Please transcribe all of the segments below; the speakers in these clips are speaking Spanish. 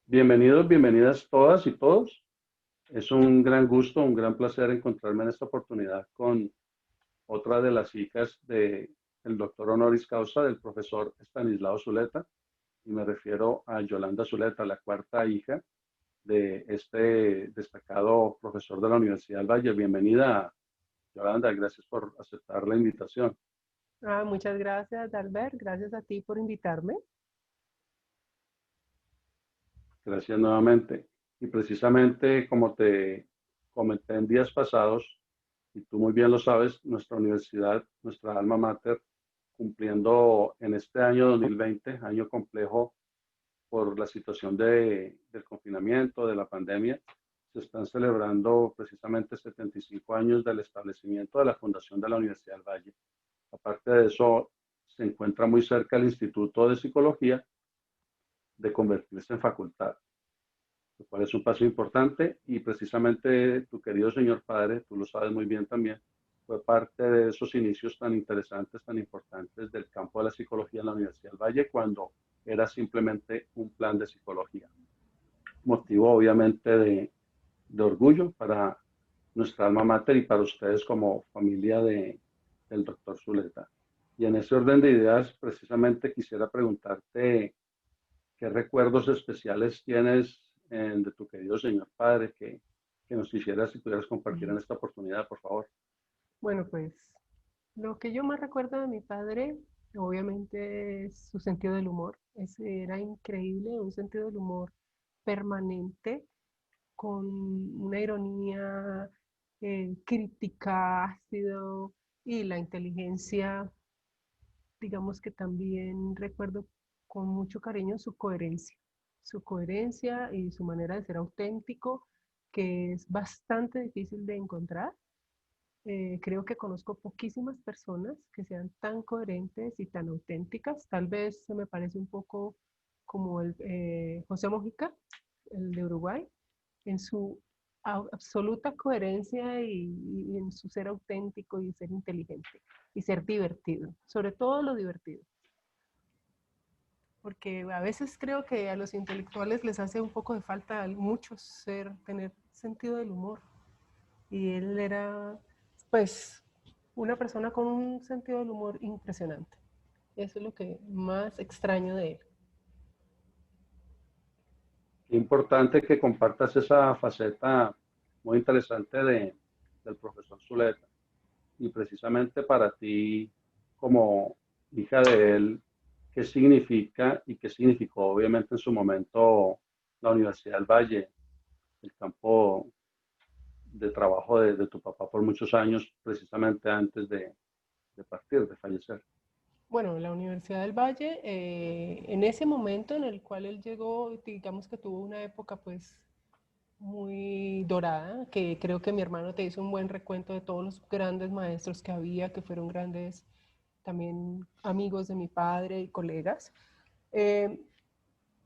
Bienvenidos, bienvenidas todas y todos. Es un gran gusto, un gran placer encontrarme en esta oportunidad con otra de las hijas del doctor honoris causa del profesor Estanislao Zuleta, y me refiero a Yolanda Zuleta, la cuarta hija de este destacado profesor de la Universidad del Valle. Bienvenida, Yolanda, gracias por aceptar la invitación. Muchas gracias, Albert. Gracias a ti por invitarme. Gracias nuevamente. Y precisamente como te comenté en días pasados, y tú muy bien lo sabes, nuestra universidad, nuestra alma mater, cumpliendo en este año 2020, año complejo por la situación del confinamiento, de la pandemia, se están celebrando precisamente 75 años del establecimiento de la fundación de la Universidad del Valle. Aparte de eso, se encuentra muy cerca el Instituto de Psicología de convertirse en facultad, lo cual es un paso importante, y precisamente tu querido señor padre, tú lo sabes muy bien también, fue parte de esos inicios tan interesantes, tan importantes del campo de la psicología en la Universidad del Valle, cuando era simplemente un plan de psicología. Motivo obviamente de orgullo para nuestra alma mater y para ustedes como familia del doctor Zuleta. Y en ese orden de ideas, precisamente quisiera preguntarte qué recuerdos especiales tienes de tu querido señor padre que nos quisieras, si pudieras compartir en Ujú. esta oportunidad, por favor. Bueno, pues lo que yo más recuerdo de mi padre, obviamente, es su sentido del humor. Ese era increíble, un sentido del humor permanente, con una ironía crítica, ácido, y la inteligencia, digamos que también recuerdo con mucho cariño su coherencia y su manera de ser auténtico, que es bastante difícil de encontrar. Creo que conozco poquísimas personas que sean tan coherentes y tan auténticas. Tal vez se me parece un poco como el José Mojica, el de Uruguay, en su absoluta coherencia y en su ser auténtico y ser inteligente y ser divertido, sobre todo lo divertido. Porque a veces creo que a los intelectuales les hace un poco de falta a muchos tener sentido del humor. Y él era, pues, una persona con un sentido del humor impresionante. Eso es lo que más extraño de él. Qué importante que compartas esa faceta muy interesante del profesor Zuleta. Y precisamente para ti, como hija de él, ¿qué significa y qué significó obviamente en su momento la Universidad del Valle, el campo de trabajo de tu papá por muchos años, precisamente antes de partir, de fallecer? Bueno, la Universidad del Valle, en ese momento en el cual él llegó, digamos que tuvo una época pues muy dorada, que creo que mi hermano te hizo un buen recuento de todos los grandes maestros que había, que fueron grandes también amigos de mi padre y colegas. Eh,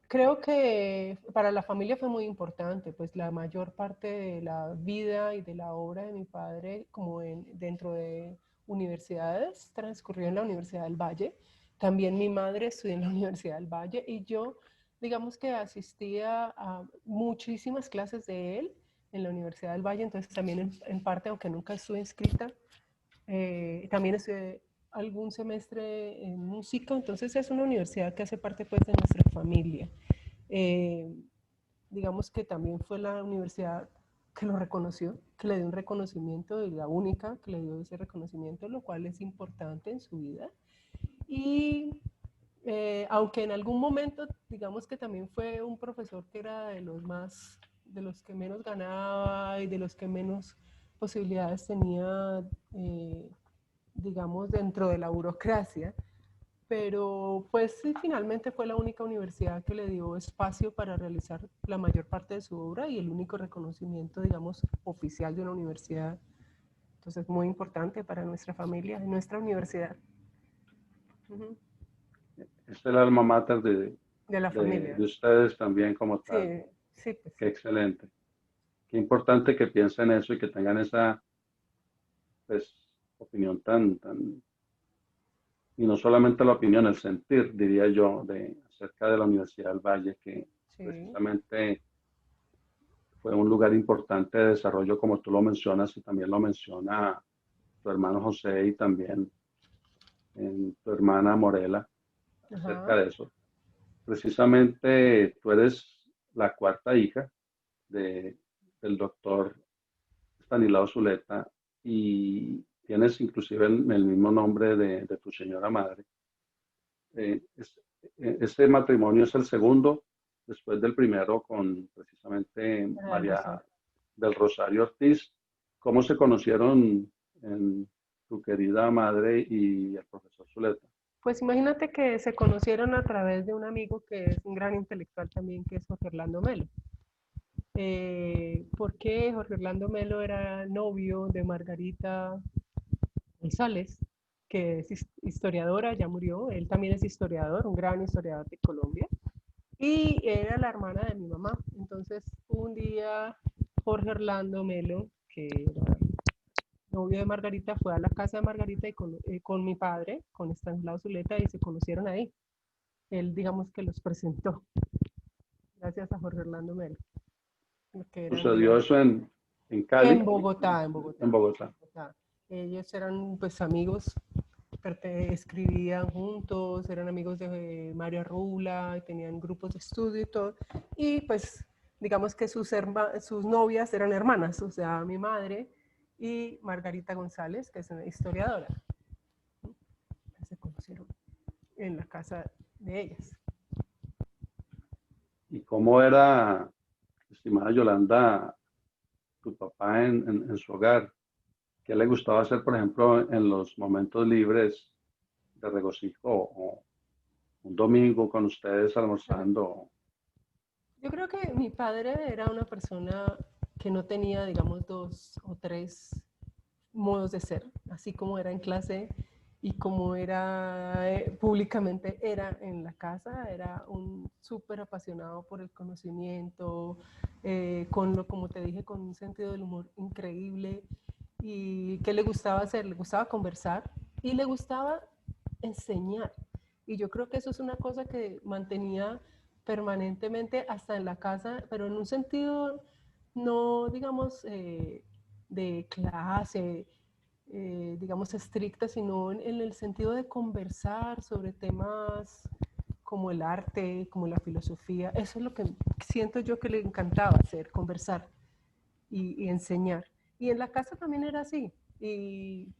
Creo que para la familia fue muy importante, pues la mayor parte de la vida y de la obra de mi padre, como dentro de universidades, transcurrió en la Universidad del Valle. También mi madre estudió en la Universidad del Valle y yo, digamos que asistía a muchísimas clases de él en la Universidad del Valle, entonces también en parte, aunque nunca estuve inscrita, también estudié algún semestre en música, entonces es una universidad que hace parte pues de nuestra familia. Eh, digamos que también fue la universidad que lo reconoció, que le dio un reconocimiento y la única que le dio ese reconocimiento, lo cual es importante en su vida. Y aunque en algún momento, digamos que también fue un profesor que era de los más, de los que menos ganaba y de los que menos posibilidades tenía, digamos, dentro de la burocracia, pero pues sí, finalmente fue la única universidad que le dio espacio para realizar la mayor parte de su obra y el único reconocimiento, digamos, oficial de una universidad. Entonces, muy importante para nuestra familia, nuestra universidad. Uh -huh. Es el alma mater De la de familia. ustedes también como tal. Sí, sí, pues Qué sí. excelente. Qué importante que piensen eso y que tengan esa, pues, opinión tan, y no solamente la opinión, el sentir, diría yo, acerca de la Universidad del Valle, que Sí. precisamente fue un lugar importante de desarrollo, como tú lo mencionas, y también lo menciona tu hermano José y también en tu hermana Morela acerca Ajá. de eso. Precisamente tú eres la cuarta hija de, del doctor Stanislao Zuleta y tienes inclusive el mismo nombre de tu señora madre. Eh, es- este matrimonio es el segundo después del primero con precisamente Era del María Rosario. del Rosario Ortiz. ¿Cómo se conocieron en tu querida madre y el profesor Zuleta? Pues imagínate que se conocieron a través de un amigo que es un gran intelectual también, que es Jorge Orlando Melo. Porque Jorge Orlando Melo era novio de Margarita González, que es historiadora, ya murió, él también es historiador, un gran historiador de Colombia, y era la hermana de mi mamá. Entonces, un día Jorge Orlando Melo, que era novio de Margarita, fue a la casa de Margarita y con mi padre, con Estanislao Zuleta, y se conocieron ahí. Él, digamos que los presentó, gracias a Jorge Orlando Melo, que eran Sucedió una... eso en En Cali, Bogotá, en en Bogotá, Bogotá. en Bogotá. Ellos eran pues amigos, escribían juntos, eran amigos de Mario Arrula, tenían grupos de estudio y todo. Y pues digamos que sus novias eran hermanas, o sea, mi madre y Margarita González, que es una historiadora. Se conocieron en la casa de ellas. ¿Y cómo era, estimada Yolanda, tu papá en su hogar? ¿Qué le gustaba hacer, por ejemplo, en los momentos libres de regocijo o un domingo con ustedes almorzando? Yo creo que mi padre era una persona que no tenía, digamos, dos o tres modos de ser, así como era en clase y como era públicamente, era en la casa, era un súper apasionado por el conocimiento, como te dije, con un sentido del humor increíble. ¿Y qué le gustaba hacer? Le gustaba conversar y le gustaba enseñar. Y yo creo que eso es una cosa que mantenía permanentemente hasta en la casa, pero en un sentido no, digamos, de clase, digamos, estricta, sino en el sentido de conversar sobre temas como el arte, como la filosofía. Eso es lo que siento yo que le encantaba hacer, conversar y enseñar. Y en la casa también era así. Y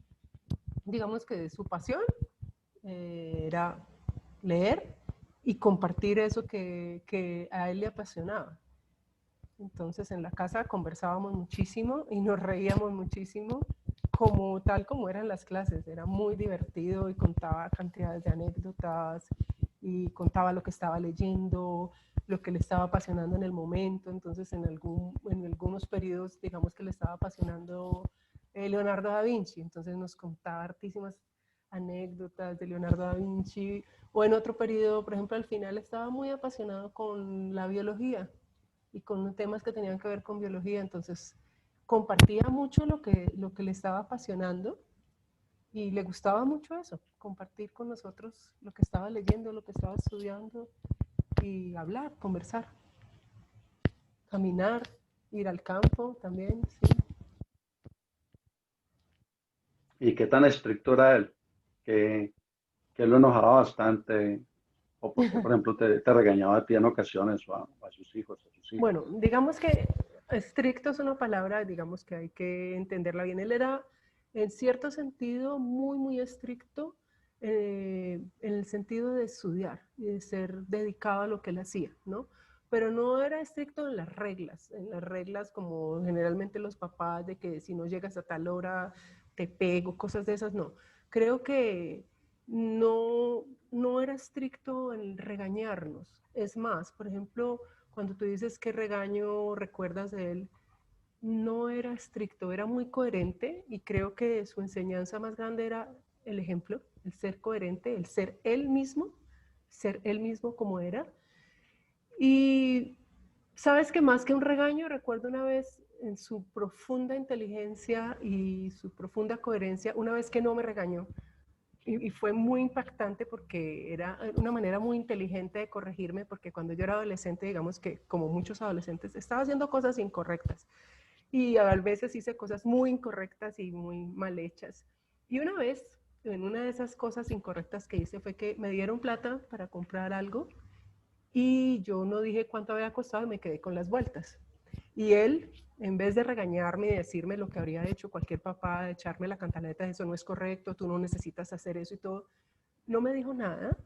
digamos que su pasión era leer y compartir eso que a él le apasionaba. Entonces en la casa conversábamos muchísimo y nos reíamos muchísimo, como tal como eran las clases. Era muy divertido y contaba cantidades de anécdotas y contaba lo que estaba leyendo, lo que le estaba apasionando en el momento. Entonces en algunos periodos, digamos que le estaba apasionando Leonardo da Vinci. Entonces nos contaba hartísimas anécdotas de Leonardo da Vinci. O en otro periodo, por ejemplo, al final estaba muy apasionado con la biología y con temas que tenían que ver con biología. Entonces, compartía mucho lo que le estaba apasionando y le gustaba mucho eso, compartir con nosotros lo que estaba leyendo, lo que estaba estudiando y hablar, conversar, caminar, ir al campo también, sí. ¿Y qué tan estricto era él? Que lo enojaba bastante, o porque, por ejemplo, te regañaba a ti en ocasiones o a sus hijos, a sus hijas. Bueno, digamos que estricto es una palabra, digamos que hay que entenderla bien. Él era, en cierto sentido, muy, muy estricto en el sentido de estudiar y de ser dedicado a lo que él hacía, ¿no? Pero no era estricto en las reglas como generalmente los papás de que si no llegas a tal hora te pego, cosas de esas, no. Creo que no era estricto en regañarnos. Es más, por ejemplo, cuando tú dices qué regaño recuerdas de él, no era estricto, era muy coherente y creo que su enseñanza más grande era el ejemplo, el ser coherente, el ser él mismo como era. Y sabes que más que un regaño, recuerdo una vez en su profunda inteligencia y su profunda coherencia, una vez que no me regañó, y fue muy impactante porque era una manera muy inteligente de corregirme, porque cuando yo era adolescente, digamos que como muchos adolescentes, estaba haciendo cosas incorrectas y a veces hice cosas muy incorrectas y muy mal hechas. Y una vez, en una de esas cosas incorrectas que hice fue que me dieron plata para comprar algo y yo no dije cuánto había costado y me quedé con las vueltas. Y él, en vez de regañarme y decirme lo que habría hecho cualquier papá, de echarme la cantaleta, eso no es correcto, tú no necesitas hacer eso y todo, no me dijo nada.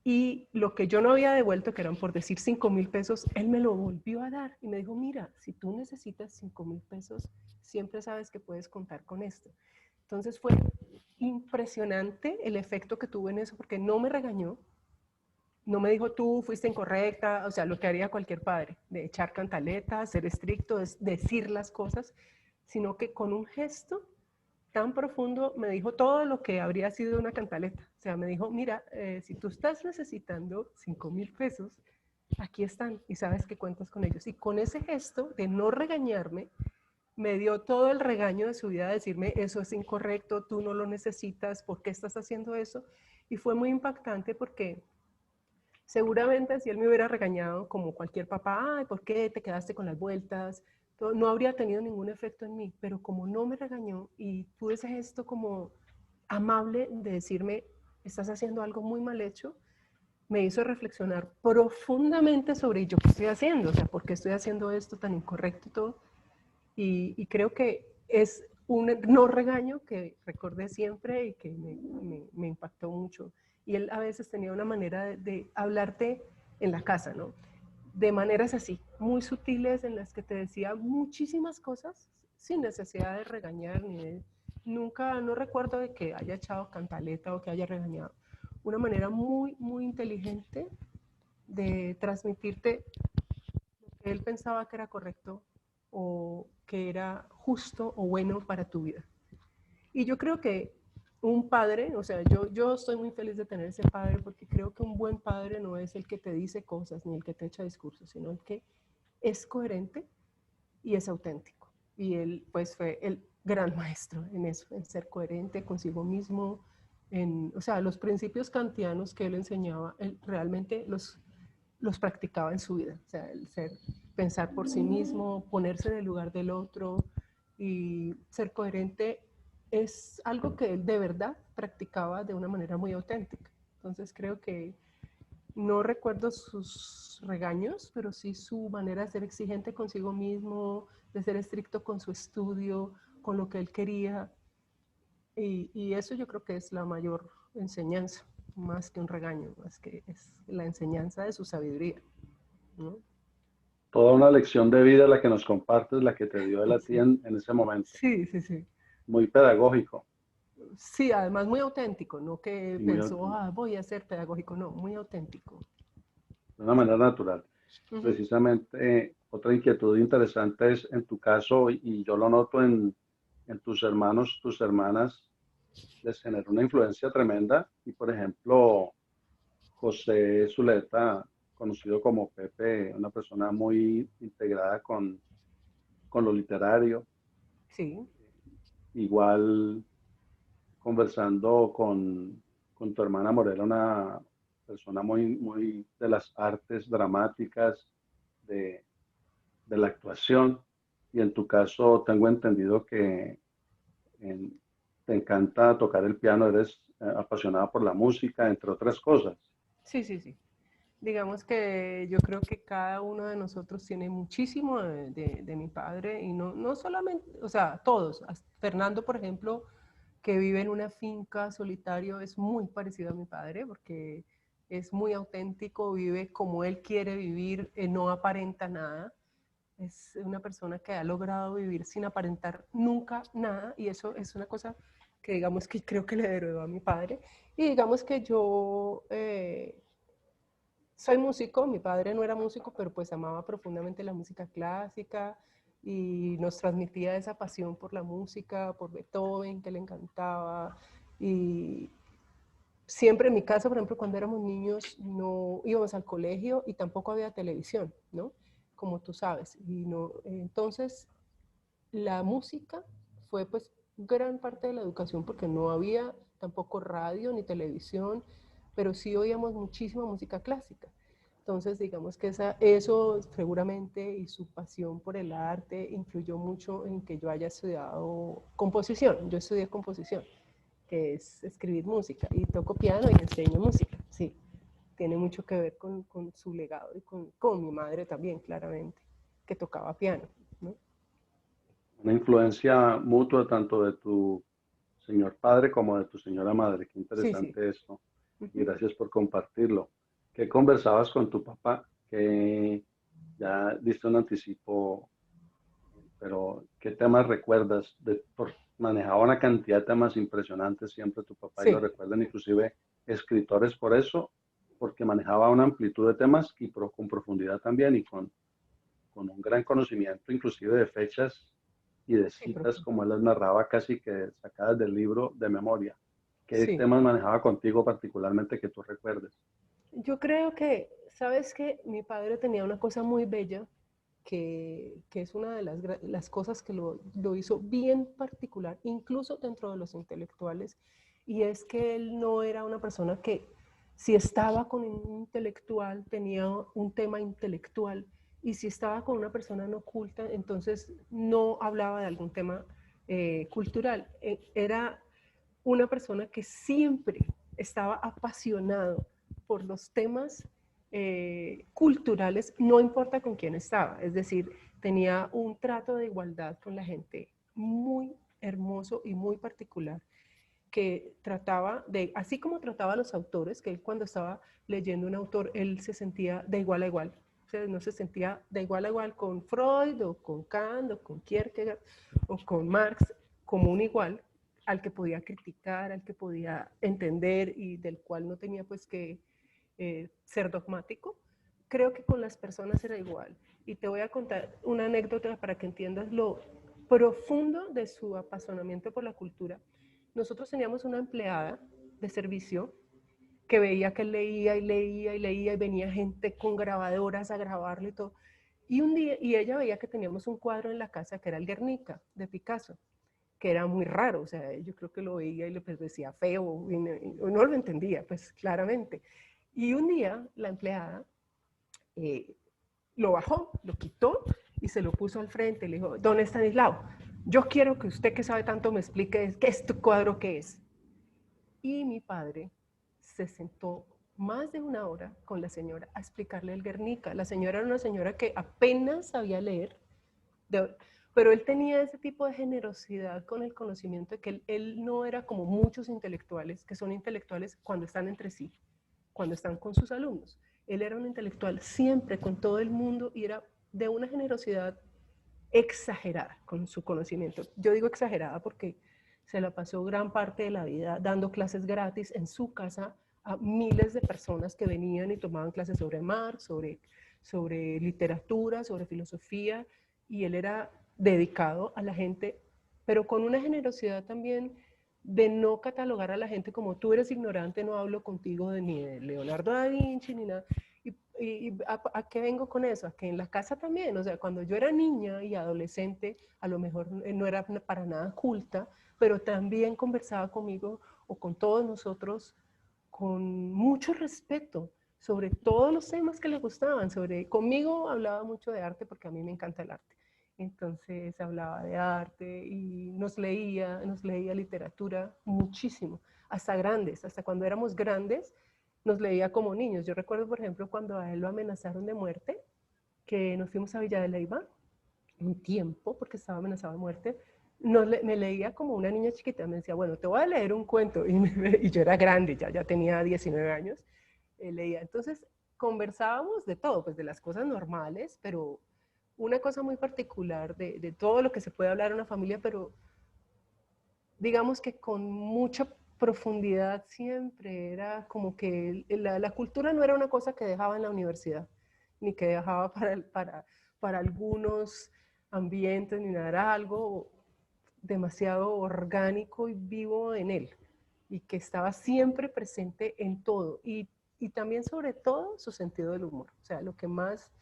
Y lo que yo no había devuelto, que eran por decir 5.000 pesos, él me lo volvió a dar y me dijo, mira, si tú necesitas 5.000 pesos, siempre sabes que puedes contar con esto. Entonces fue impresionante el efecto que tuvo en eso, porque no me regañó, no me dijo tú fuiste incorrecta, o sea, lo que haría cualquier padre, de echar cantaletas, ser estricto, decir las cosas, sino que con un gesto tan profundo me dijo todo lo que habría sido una cantaleta. O sea, me dijo, mira, si tú estás necesitando 5.000 pesos, aquí están y sabes que cuentas con ellos. Y con ese gesto de no regañarme, me dio todo el regaño de su vida, de decirme, eso es incorrecto, tú no lo necesitas, ¿por qué estás haciendo eso? Y fue muy impactante porque seguramente si él me hubiera regañado como cualquier papá, ay, ¿por qué te quedaste con las vueltas? Todo, no habría tenido ningún efecto en mí, pero como no me regañó y tuve ese gesto como amable de decirme, estás haciendo algo muy mal hecho, me hizo reflexionar profundamente sobre yo qué estoy haciendo, o sea, por qué estoy haciendo esto tan incorrecto y todo. Y creo que es un no regaño que recordé siempre y que me impactó mucho. Y él a veces tenía una manera de hablarte en la casa, ¿no? De maneras así, muy sutiles en las que te decía muchísimas cosas sin necesidad de regañar ni de... Nunca, no recuerdo de que haya echado cantaleta o que haya regañado. Una manera muy, muy inteligente de transmitirte lo que él pensaba que era correcto o que era justo o bueno para tu vida. Y yo creo que un padre, o sea, yo estoy muy feliz de tener ese padre porque creo que un buen padre no es el que te dice cosas ni el que te echa discursos, sino el que es coherente y es auténtico. Y él pues fue el gran maestro en eso, en ser coherente consigo mismo, en, o sea, los principios kantianos que él enseñaba, él realmente los practicaba en su vida. O sea, el ser, pensar por sí mismo, ponerse en el lugar del otro y ser coherente es algo que él de verdad practicaba de una manera muy auténtica. Entonces creo que no recuerdo sus regaños, pero sí su manera de ser exigente consigo mismo, de ser estricto con su estudio, con lo que él quería. Y eso yo creo que es la mayor enseñanza, más que un regaño, más que es la enseñanza de su sabiduría, ¿no? Toda una lección de vida la que nos compartes, la que te dio él a ti Sí, en ese momento. sí, sí, sí. Muy pedagógico Sí, además muy auténtico, no que y muy, pensó, ah, voy a ser pedagógico, no, muy auténtico. de una manera natural. Uh -huh. Precisamente, otra inquietud interesante es en tu caso, y yo lo noto en tus hermanos, tus hermanas, les genera una influencia tremenda. Y por ejemplo, José Zuleta, conocido como Pepe, una persona muy integrada con lo literario, Sí, igual conversando con tu hermana Morela, una persona muy, muy de las artes dramáticas, de, de la actuación. Y en tu caso, tengo entendido que en- te encanta tocar el piano, eres apasionada por la música, entre otras cosas. sí, sí, sí. Digamos que yo creo que cada uno de nosotros tiene muchísimo de mi padre y no, no solamente, o sea, todos. Fernando, por ejemplo, que vive en una finca solitario, es muy parecido a mi padre porque es muy auténtico, vive como él quiere vivir, no aparenta nada. Es una persona que ha logrado vivir sin aparentar nunca nada y eso es una cosa que digamos que creo que le heredó a mi padre. Y digamos que yo soy músico, mi padre no era músico, pero pues amaba profundamente la música clásica y nos transmitía esa pasión por la música, por Beethoven, que le encantaba. Y siempre en mi casa, por ejemplo, cuando éramos niños, no íbamos al colegio y tampoco había televisión, ¿no? Como tú sabes. Y no, entonces, la música fue pues gran parte de la educación porque no había tampoco radio ni televisión, pero sí oíamos muchísima música clásica. Entonces, digamos que eso seguramente y su pasión por el arte influyó mucho en que yo haya estudiado composición. Yo estudié composición, que es escribir música, y toco piano y enseño música, sí. Tiene mucho que ver con su legado y con mi madre también, claramente, que tocaba piano, ¿no? Una influencia mutua tanto de tu señor padre como de tu señora madre. Qué Sí, sí. interesante esto. Y Uh-huh. gracias por compartirlo. ¿Qué conversabas con tu papá? Que ya diste un anticipo, pero ¿qué temas recuerdas? Manejaba una cantidad de temas impresionantes siempre tu papá y lo Sí, recuerdan inclusive escritores por eso, porque manejaba una amplitud de temas y con profundidad también y con un gran conocimiento inclusive de fechas y de sí, citas como él las narraba casi que sacadas del libro de memoria. ¿Qué sí. temas manejaba contigo particularmente que tú recuerdes? Yo creo que, ¿sabes qué? Mi padre tenía una cosa muy bella, que es una de las cosas que lo hizo bien particular, incluso dentro de los intelectuales, y es que él no era una persona que, si estaba con un intelectual, tenía un tema intelectual, y si estaba con una persona no culta, entonces no hablaba de algún tema cultural. Era una persona que siempre estaba apasionado por los temas culturales, no importa con quién estaba, es decir, tenía un trato de igualdad con la gente muy hermoso y muy particular, que trataba de, así como trataba a los autores, que él cuando estaba leyendo un autor, él se sentía de igual a igual, o sea, no se sentía de igual a igual con Freud o con Kant o con Kierkegaard o con Marx, como un igual al que podía criticar, al que podía entender y del cual no tenía pues que ser dogmático. Creo que con las personas era igual. Y te voy a contar una anécdota para que entiendas lo profundo de su apasionamiento por la cultura. Nosotros teníamos una empleada de servicio que veía que él leía y leía y leía y venía gente con grabadoras a grabarle y todo. Y un día, y ella veía que teníamos un cuadro en la casa que era el Guernica de Picasso, que era muy raro, o sea, yo creo que lo veía y le decía feo, y no lo entendía, pues claramente. Y un día la empleada eh, lo bajó, lo quitó y se lo puso al frente. Le dijo, don Estanislao, yo quiero que usted que sabe tanto me explique qué es tu cuadro, qué es. Y mi padre se sentó más de una hora con la señora a explicarle el Guernica. La señora era una señora que apenas sabía leer, de, pero él tenía ese tipo de generosidad con el conocimiento de que él no era como muchos intelectuales, que son intelectuales cuando están entre sí, cuando están con sus alumnos. Él era un intelectual siempre con todo el mundo y era de una generosidad exagerada con su conocimiento. Yo digo exagerada porque se la pasó gran parte de la vida dando clases gratis en su casa a miles de personas que venían y tomaban clases sobre Marx, sobre literatura, sobre filosofía, y él era dedicado a la gente, pero con una generosidad también de no catalogar a la gente como tú eres ignorante, no hablo contigo ni de Leonardo da Vinci ni nada. ¿A qué vengo con eso? A que en la casa también, o sea, cuando yo era niña y adolescente, a lo mejor no era para nada culta, pero también conversaba conmigo o con todos nosotros con mucho respeto sobre todos los temas que le gustaban. Conmigo hablaba mucho de arte porque a mí me encanta el arte. Entonces hablaba de arte y nos leía literatura muchísimo, hasta grandes, hasta cuando éramos grandes, nos leía como niños. Yo recuerdo, por ejemplo, cuando a él lo amenazaron de muerte, que nos fuimos a Villa de Leyva, un tiempo, porque estaba amenazado de muerte, me leía como una niña chiquita, me decía, bueno, te voy a leer un cuento, y yo era grande, ya tenía 19 años, leía. Entonces, conversábamos de todo, pues de las cosas normales, pero una cosa muy particular de todo lo que se puede hablar en una familia, pero digamos que con mucha profundidad siempre, era como que la cultura no era una cosa que dejaba en la universidad, ni que dejaba para algunos ambientes, ni nada, era algo demasiado orgánico y vivo en él, y que estaba siempre presente en todo, y también sobre todo su sentido del humor, o sea, lo que más,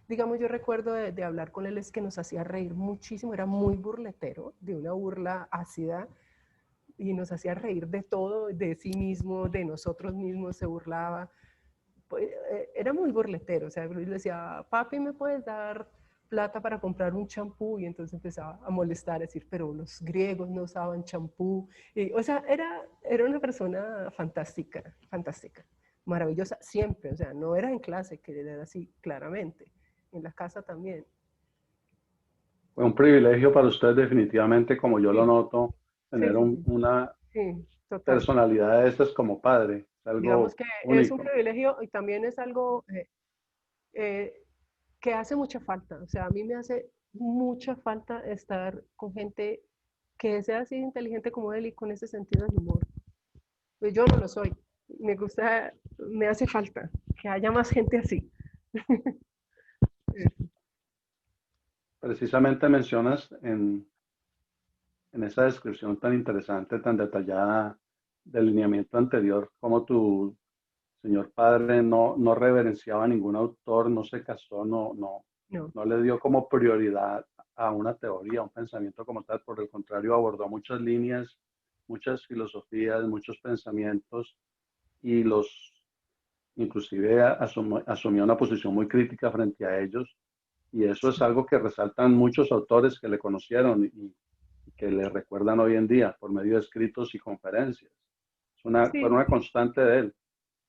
digamos, yo recuerdo de hablar con él es que nos hacía reír muchísimo, era muy burletero, de una burla ácida, y nos hacía reír de todo, de sí mismo, de nosotros mismos, se burlaba. Pues, era muy burletero, o sea, yo le decía, papi, ¿me puedes dar plata para comprar un champú? Y entonces empezaba a molestar, a decir, pero los griegos no usaban champú. O sea, era una persona fantástica, fantástica, maravillosa, siempre, o sea, no era en clase que era así, claramente, en la casa también. Fue un privilegio para usted definitivamente, como yo lo Sí, noto, sí, tener sí, sí, una sí, total. personalidad de estas como padre. Es Digamos algo que es un único. privilegio y también es algo eh, que hace mucha falta. O sea, a mí me hace mucha falta estar con gente que sea así inteligente como él y con ese sentido del humor. Pues yo no lo soy. Me gusta, me hace falta que haya más gente así. Precisamente mencionas en esa descripción tan interesante, tan detallada del lineamiento anterior, como tu señor padre no reverenciaba a ningún autor, no se casó, No, no le dio como prioridad a una teoría, a un pensamiento como tal, por el contrario, abordó muchas líneas, muchas filosofías, muchos pensamientos y los inclusive asumió una posición muy crítica frente a ellos y eso es algo que resaltan muchos autores que le conocieron y que le recuerdan hoy en día por medio de escritos y conferencias. Fue sí, una constante de él.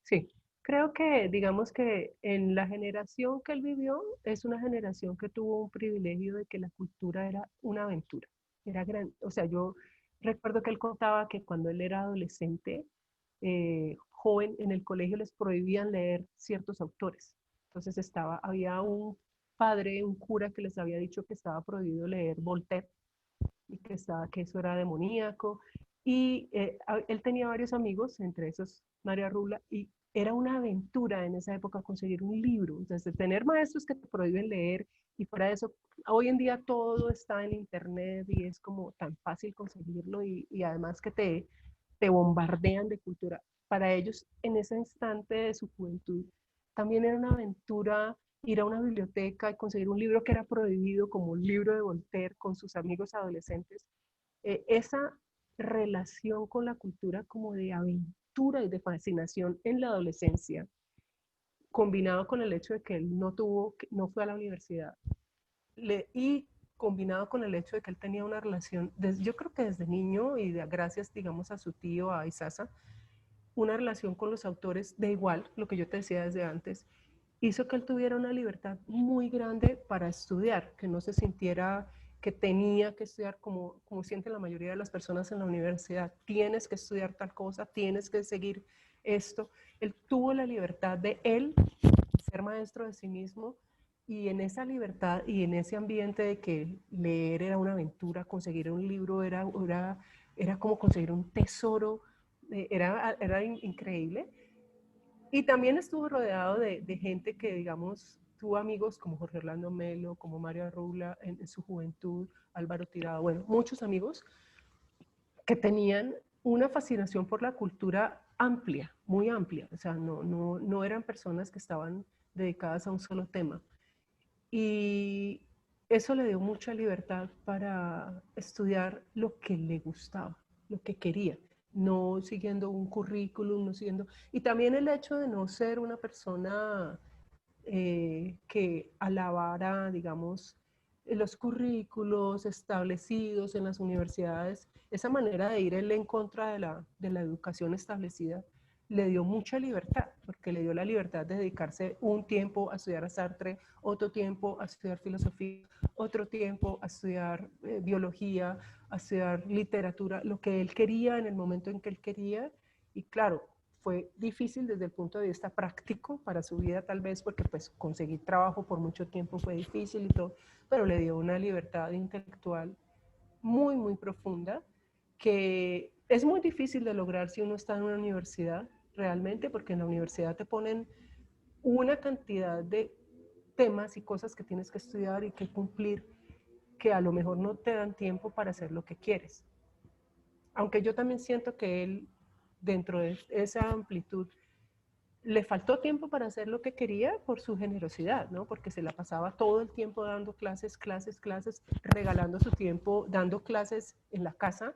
sí. Creo que, digamos que en la generación que él vivió, es una generación que tuvo un privilegio de que la cultura era una aventura. Era gran, o sea, yo recuerdo que él contaba que cuando él era adolescente, joven, en el colegio les prohibían leer ciertos autores. Entonces había un padre, un cura que les había dicho que estaba prohibido leer Voltaire y que eso era demoníaco. Y él tenía varios amigos, entre esos María Rula, y era una aventura en esa época conseguir un libro. Entonces, tener maestros que te prohíben leer y fuera de eso, hoy en día todo está en internet y es como tan fácil conseguirlo y además que te bombardean de cultura. Para ellos, en ese instante de su juventud, también era una aventura ir a una biblioteca y conseguir un libro que era prohibido, como un libro de Voltaire, con sus amigos adolescentes. Esa relación con la cultura como de aventura y de fascinación en la adolescencia, combinado con el hecho de que él no fue a la universidad, y combinado con el hecho de que él tenía una relación, yo creo que desde niño y gracias, digamos, a su tío, a Isasa, una relación con los autores de igual, lo que yo te decía desde antes, hizo que él tuviera una libertad muy grande para estudiar, que no se sintiera que tenía que estudiar como siente la mayoría de las personas en la universidad. Tienes que estudiar tal cosa, tienes que seguir esto. Él tuvo la libertad de él ser maestro de sí mismo y en esa libertad y en ese ambiente de que leer era una aventura, conseguir un libro era como conseguir un tesoro, era increíble. Y también estuvo rodeado de gente que, digamos, tuvo amigos como Jorge Orlando Melo, como Mario Arrula en su juventud, Álvaro Tirado, bueno, muchos amigos que tenían una fascinación por la cultura amplia, muy amplia, o sea, no eran personas que estaban dedicadas a un solo tema. Y eso le dio mucha libertad para estudiar lo que le gustaba, lo que quería, no siguiendo un currículum, no siguiendo... Y también el hecho de no ser una persona que alabara, digamos, los currículos establecidos en las universidades, esa manera de ir él en contra de la educación establecida, le dio mucha libertad, porque le dio la libertad de dedicarse un tiempo a estudiar a Sartre, otro tiempo a estudiar filosofía, otro tiempo a estudiar biología, a estudiar literatura, lo que él quería en el momento en que él quería. Y claro, fue difícil desde el punto de vista práctico para su vida tal vez porque pues conseguir trabajo por mucho tiempo fue difícil y todo, pero le dio una libertad intelectual muy, muy profunda que es muy difícil de lograr si uno está en una universidad realmente, porque en la universidad te ponen una cantidad de temas y cosas que tienes que estudiar y que cumplir que a lo mejor no te dan tiempo para hacer lo que quieres. Aunque yo también siento que él, dentro de esa amplitud, le faltó tiempo para hacer lo que quería por su generosidad, ¿no? Porque se la pasaba todo el tiempo dando clases, clases, clases, regalando su tiempo, dando clases en la casa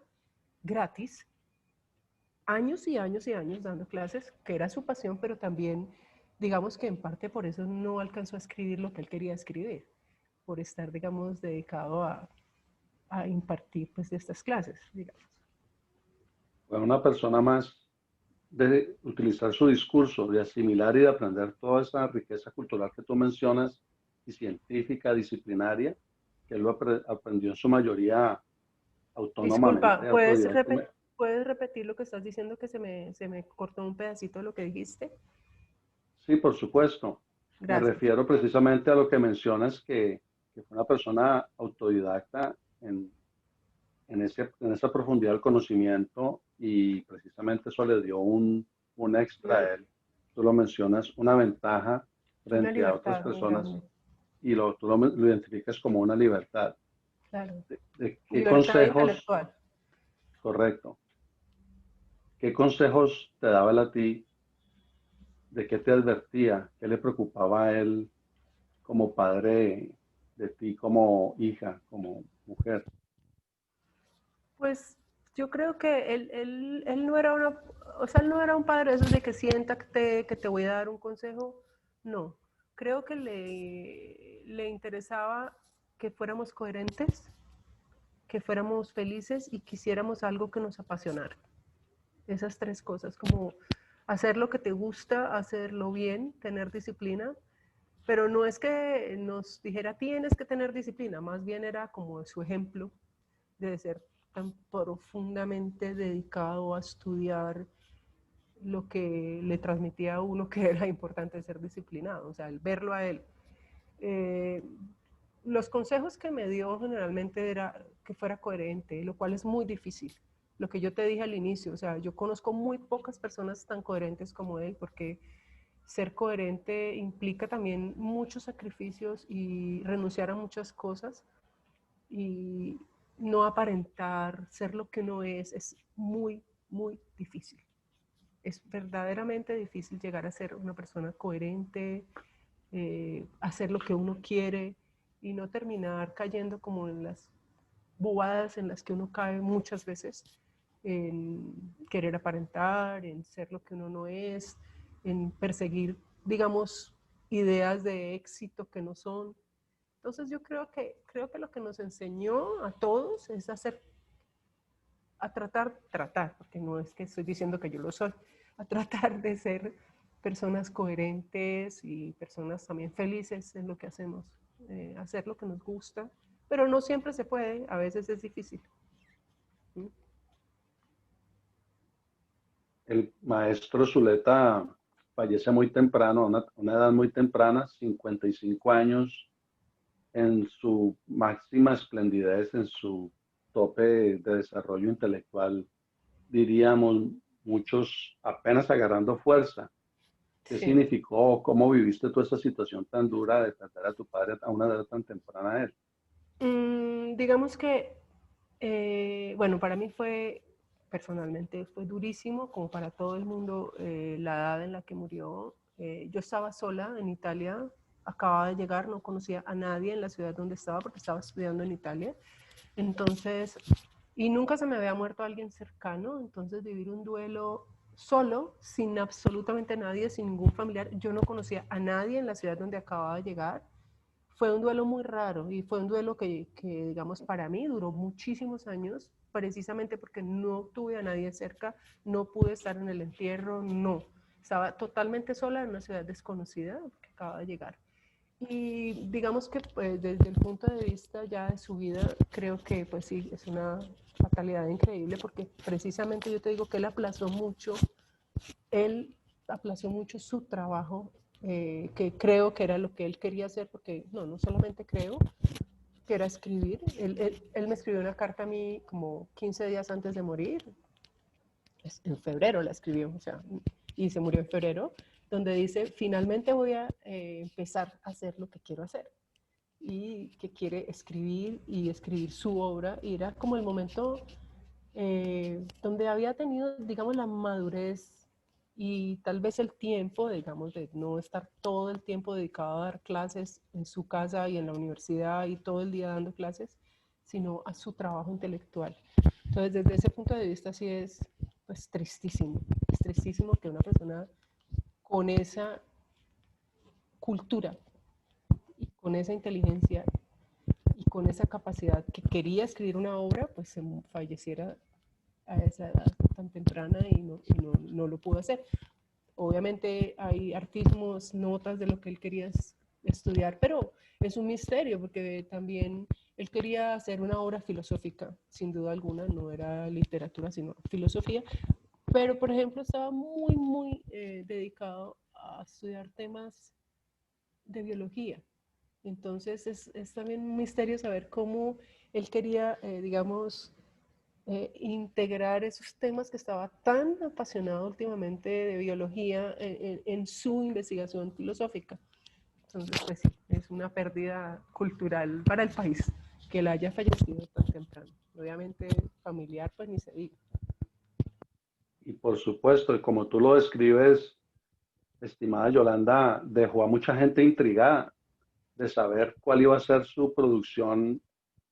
gratis. años y años y años dando clases, que era su pasión, pero también, digamos que en parte por eso no alcanzó a escribir lo que él quería escribir, por estar, digamos, dedicado a impartir pues estas clases, digamos. Fue una persona más de utilizar su discurso, de asimilar y de aprender toda esa riqueza cultural que tú mencionas y científica, disciplinaria, que él lo aprendió en su mayoría autónomamente, Disculpa, autodidactamente. ¿puedes repetir lo que estás diciendo que se me cortó un pedacito de lo que dijiste? Sí, por supuesto. Me Gracias. refiero precisamente a lo que mencionas, que fue una persona autodidacta en esa profundidad del conocimiento y precisamente eso le dio un extra Una, a él. Tú lo mencionas, una ventaja una frente a otras libertad muy personas grande, y tú lo identificas como una libertad. claro. De qué Libertad consejos, intelectual. correcto, qué consejos te daba él a ti, de qué te advertía, qué le preocupaba a él como padre de ti, como hija, como mujer? Pues yo creo que él no era una, o sea, él no era un padre de esos de que siéntate, que te voy a dar un consejo. No, creo que le interesaba que fuéramos coherentes, que fuéramos felices y quisiéramos algo que nos apasionara. Esas tres cosas, como hacer lo que te gusta, hacerlo bien, tener disciplina, pero no es que nos dijera tienes que tener disciplina, más bien era como su ejemplo de ser tan profundamente dedicado a estudiar lo que le transmitía a uno que era importante ser disciplinado, o sea, el verlo a él. Eh, los consejos que me dio generalmente era que fuera coherente, lo cual es muy difícil. Lo que yo te dije al inicio, o sea, yo conozco muy pocas personas tan coherentes como él, porque ser coherente implica también muchos sacrificios y renunciar a muchas cosas y no aparentar ser lo que uno es muy, muy difícil. Es verdaderamente difícil llegar a ser una persona coherente, hacer lo que uno quiere y no terminar cayendo como en las bobadas en las que uno cae muchas veces, en querer aparentar, en ser lo que uno no es, en perseguir, digamos, ideas de éxito que no son. Entonces yo creo que lo que nos enseñó a todos es a tratar, porque no es que estoy diciendo que yo lo soy, a tratar de ser personas coherentes y personas también felices en lo que hacemos, hacer lo que nos gusta, pero no siempre se puede, a veces es difícil. ¿Mm? El maestro Zuleta fallece muy temprano, a una edad muy temprana, 55 años, en su máxima esplendidez, en su tope de desarrollo intelectual, diríamos, muchos apenas agarrando fuerza. ¿Qué Sí. significó? ¿Cómo viviste toda esa situación tan dura de perder a tu padre a una edad tan temprana de él? Digamos que, bueno, para mí fue, personalmente, fue durísimo, como para todo el mundo, la edad en la que murió. Yo estaba sola en Italia, acababa de llegar, no conocía a nadie en la ciudad donde estaba porque estaba estudiando en Italia. Entonces, y nunca se me había muerto alguien cercano, entonces vivir un duelo solo, sin absolutamente nadie, sin ningún familiar. Yo no conocía a nadie en la ciudad donde acababa de llegar. Fue un duelo muy raro y fue un duelo que, digamos, para mí duró muchísimos años, precisamente porque no tuve a nadie cerca, no pude estar en el entierro, no. Estaba totalmente sola en una ciudad desconocida que acaba de llegar. Y digamos que pues, desde el punto de vista ya de su vida, creo que pues sí, es una fatalidad increíble porque precisamente yo te digo que él aplazó mucho su trabajo, que creo que era lo que él quería hacer, porque no solamente creo que era escribir, él me escribió una carta a mí como 15 días antes de morir, en febrero la escribió, o sea, y se murió en febrero, donde dice, finalmente voy a empezar a hacer lo que quiero hacer y que quiere escribir y escribir su obra. Y era como el momento donde había tenido, digamos, la madurez y tal vez el tiempo, digamos, de no estar todo el tiempo dedicado a dar clases en su casa y en la universidad y todo el día dando clases, sino a su trabajo intelectual. Entonces, desde ese punto de vista, sí es pues tristísimo. Es tristísimo que una persona con esa cultura y con esa inteligencia y con esa capacidad que quería escribir una obra, pues se falleciera a esa edad tan temprana y no lo pudo hacer. Obviamente hay artismos, notas de lo que él quería estudiar, pero es un misterio porque también él quería hacer una obra filosófica, sin duda alguna, no era literatura, sino filosofía, pero por ejemplo estaba muy dedicado a estudiar temas de biología. Entonces es también un misterio saber cómo él quería, digamos, integrar esos temas que estaba tan apasionado últimamente de biología en su investigación filosófica. Entonces, pues sí, es una pérdida cultural para el país que él haya fallecido tan temprano. Obviamente familiar, pues ni se diga. Y por supuesto, y como tú lo describes, estimada Yolanda, dejó a mucha gente intrigada de saber cuál iba a ser su producción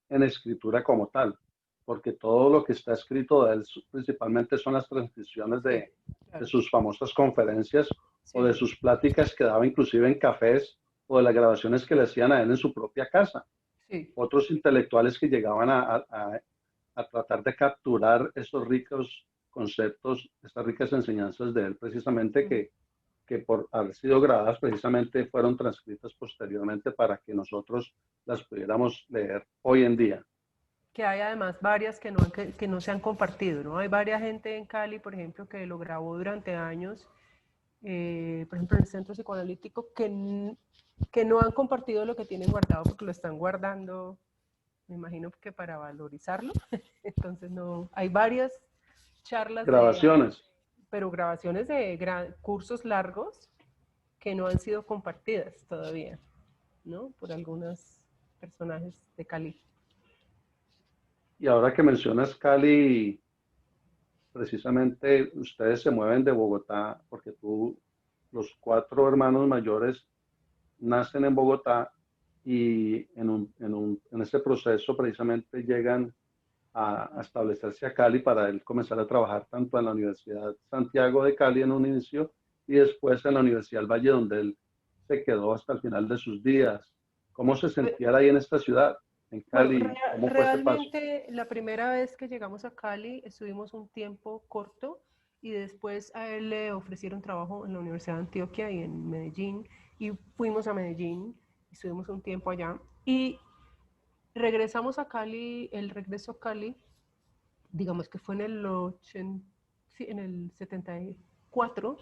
en escritura como tal, porque todo lo que está escrito de él principalmente son las transcripciones Sí, de claro. sus famosas conferencias o de Sí, sus pláticas que daba inclusive en cafés o de las grabaciones que le hacían a él en su propia casa. sí. Otros intelectuales que llegaban a tratar de capturar estos ricos conceptos, estas ricas enseñanzas de él, precisamente que por haber sido grabadas precisamente fueron transcritas posteriormente para que nosotros las pudiéramos leer hoy en día. Que hay además varias que no se han compartido, ¿no? Hay varias gente en Cali, por ejemplo, que lo grabó durante años, por ejemplo, en el centro psicoanalítico, que no han compartido lo que tienen guardado porque lo están guardando, me imagino que para valorizarlo. Entonces, no, hay varias charlas Grabaciones. pero grabaciones de cursos largos que no han sido compartidas todavía, ¿no? Por algunos personajes de Cali. Y ahora que mencionas Cali, precisamente ustedes se mueven de Bogotá porque tú, los cuatro hermanos mayores nacen en Bogotá y en ese proceso precisamente llegan a establecerse a Cali para él comenzar a trabajar tanto en la Universidad Santiago de Cali en un inicio y después en la Universidad del Valle donde él se quedó hasta el final de sus días. ¿Cómo se sentía ahí en esta ciudad, en Pues Cali? ¿Cómo fue ese paso? realmente la primera vez que llegamos a Cali estuvimos un tiempo corto y después a él le ofrecieron trabajo en la Universidad de Antioquia y en Medellín y fuimos a Medellín, estuvimos un tiempo allá y regresamos a Cali, el regreso a Cali, digamos que fue en el 80, sí, en el 74.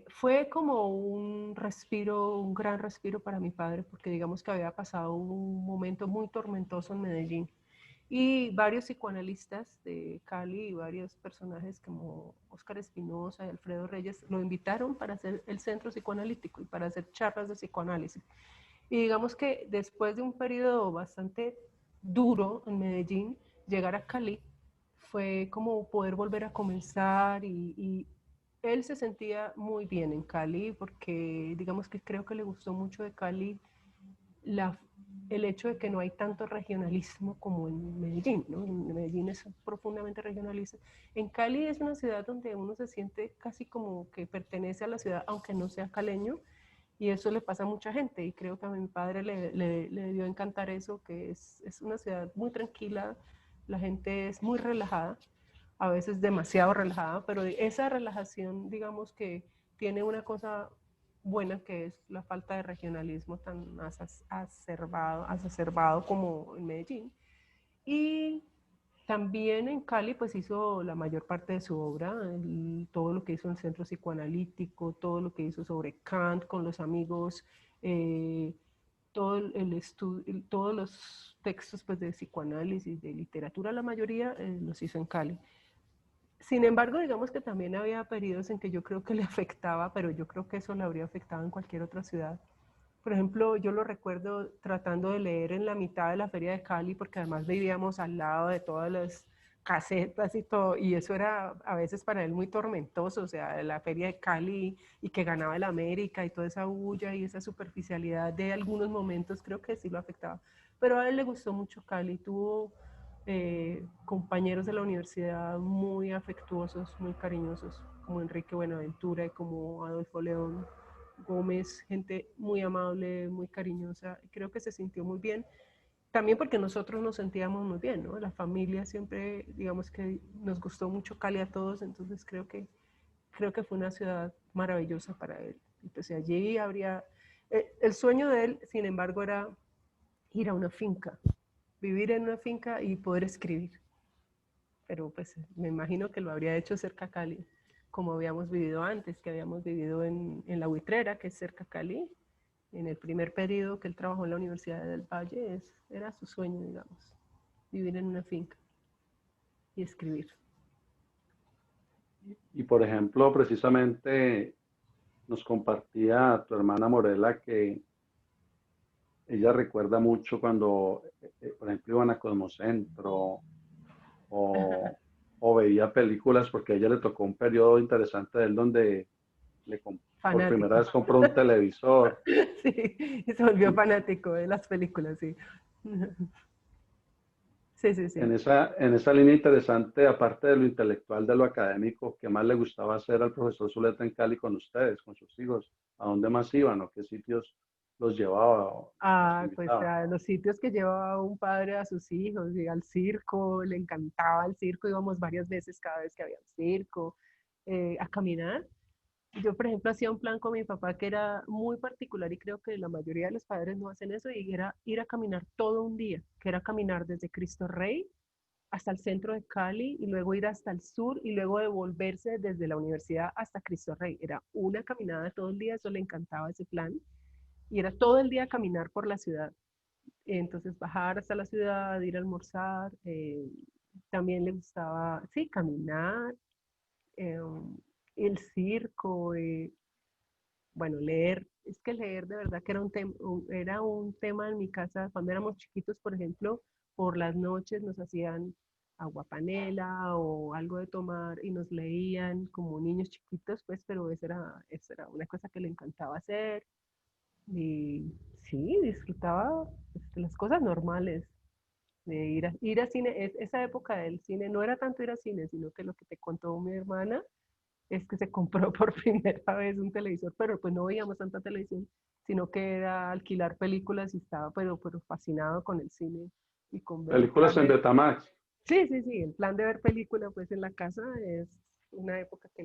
Fue como un respiro, un gran respiro para mi padre, porque digamos que había pasado un momento muy tormentoso en Medellín. Y varios psicoanalistas de Cali y varios personajes como Óscar Espinosa y Alfredo Reyes lo invitaron para hacer el centro psicoanalítico y para hacer charlas de psicoanálisis. Y digamos que después de un periodo bastante duro en Medellín, llegar a Cali fue como poder volver a comenzar y él se sentía muy bien en Cali porque digamos que creo que le gustó mucho de Cali la, el hecho de que no hay tanto regionalismo como en Medellín, ¿no? En Medellín es profundamente regionalista. En Cali es una ciudad donde uno se siente casi como que pertenece a la ciudad, aunque no sea caleño, y eso le pasa a mucha gente, y creo que a mi padre le debió encantar eso, que es una ciudad muy tranquila, la gente es muy relajada, a veces demasiado relajada, pero esa relajación, digamos que tiene una cosa buena que es la falta de regionalismo tan exacerbado como en Medellín. Y también en Cali pues hizo la mayor parte de su obra, todo lo que hizo en el centro psicoanalítico, todo lo que hizo sobre Kant con los amigos, eh, todos los textos pues, de psicoanálisis, de literatura, la mayoría los hizo en Cali. Sin embargo, digamos que también había periodos en que yo creo que le afectaba, pero yo creo que eso le habría afectado en cualquier otra ciudad. Por ejemplo, yo lo recuerdo tratando de leer en la mitad de la feria de Cali, porque además vivíamos al lado de todas las casetas y todo, y eso era a veces para él muy tormentoso, o sea, la feria de Cali y que ganaba el América y toda esa bulla y esa superficialidad de algunos momentos, creo que sí lo afectaba. Pero a él le gustó mucho Cali, tuvo compañeros de la universidad muy afectuosos, muy cariñosos, como Enrique Buenaventura y como Adolfo León Gómez, gente muy amable, muy cariñosa. Creo que se sintió muy bien. También porque nosotros nos sentíamos muy bien, ¿no? La familia siempre, digamos que nos gustó mucho Cali a todos, entonces creo que fue una ciudad maravillosa para él. Entonces allí habría, el sueño de él, sin embargo, era ir a una finca, vivir en una finca y poder escribir. Pero pues me imagino que lo habría hecho cerca a Cali, como habíamos vivido antes, que habíamos vivido en La Buitrera, que es cerca a Cali, en el primer periodo que él trabajó en la Universidad del Valle, era su sueño, digamos, vivir en una finca y escribir. Y por ejemplo, precisamente nos compartía tu hermana Morela que ella recuerda mucho cuando, por ejemplo, iban a Cosmocentro o, o veía películas, porque a ella le tocó un periodo interesante de él donde por primera Fanático. vez compró un televisor. Sí, se volvió fanático de las películas, sí. Sí, sí, sí. En esa línea interesante, aparte de lo intelectual, de lo académico, ¿qué más le gustaba hacer al profesor Zuleta en Cali con ustedes, con sus hijos? ¿A dónde más iban o qué sitios los llevaba o los Pues invitaba? a los sitios que llevaba un padre a sus hijos, y al circo, le encantaba el circo, íbamos varias veces cada vez que había un circo, a caminar. Yo, por ejemplo, hacía un plan con mi papá que era muy particular y creo que la mayoría de los padres no hacen eso, y era ir a caminar todo un día, que era caminar desde Cristo Rey hasta el centro de Cali y luego ir hasta el sur y luego devolverse desde la universidad hasta Cristo Rey. Era una caminada todo el día, eso le encantaba ese plan, y era todo el día caminar por la ciudad. Entonces bajar hasta la ciudad, ir a almorzar, también le gustaba, sí, caminar, eh, el circo, bueno, leer. Es que leer de verdad que era un tema en mi casa cuando éramos chiquitos. Por ejemplo, por las noches nos hacían agua panela o algo de tomar y nos leían como niños chiquitos, pues, pero eso era una cosa que le encantaba hacer. Y sí, disfrutaba pues, de las cosas normales, de ir a cine. Esa época del cine no era tanto ir al cine, sino que lo que te contó mi hermana es que se compró por primera vez un televisor, pero pues no veíamos tanta televisión, sino que era alquilar películas y estaba pero fascinado con el cine y con el Películas plan en de... Betamax. Sí, sí, sí, el plan de ver películas pues en la casa es una época que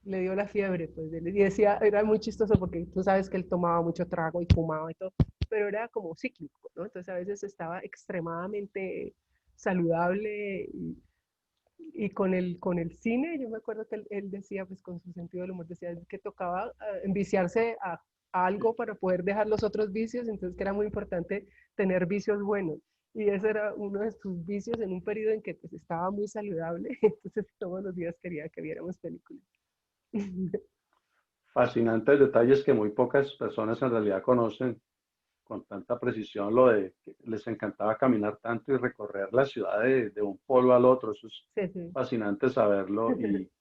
le dio la fiebre, pues, y decía, era muy chistoso porque tú sabes que él tomaba mucho trago y fumaba y todo, pero era como cíclico, ¿no? Entonces a veces estaba extremadamente saludable y con el cine, yo me acuerdo que él decía, pues con su sentido del humor, decía que tocaba enviciarse a algo para poder dejar los otros vicios, entonces que era muy importante tener vicios buenos. Y ese era uno de sus vicios en un periodo en que pues estaba muy saludable, entonces todos los días quería que viéramos películas. Fascinantes detalles que muy pocas personas en realidad conocen con tanta precisión, lo de que les encantaba caminar tanto y recorrer la ciudad de un polo al otro. Eso es Sí, sí. fascinante saberlo. ¿Y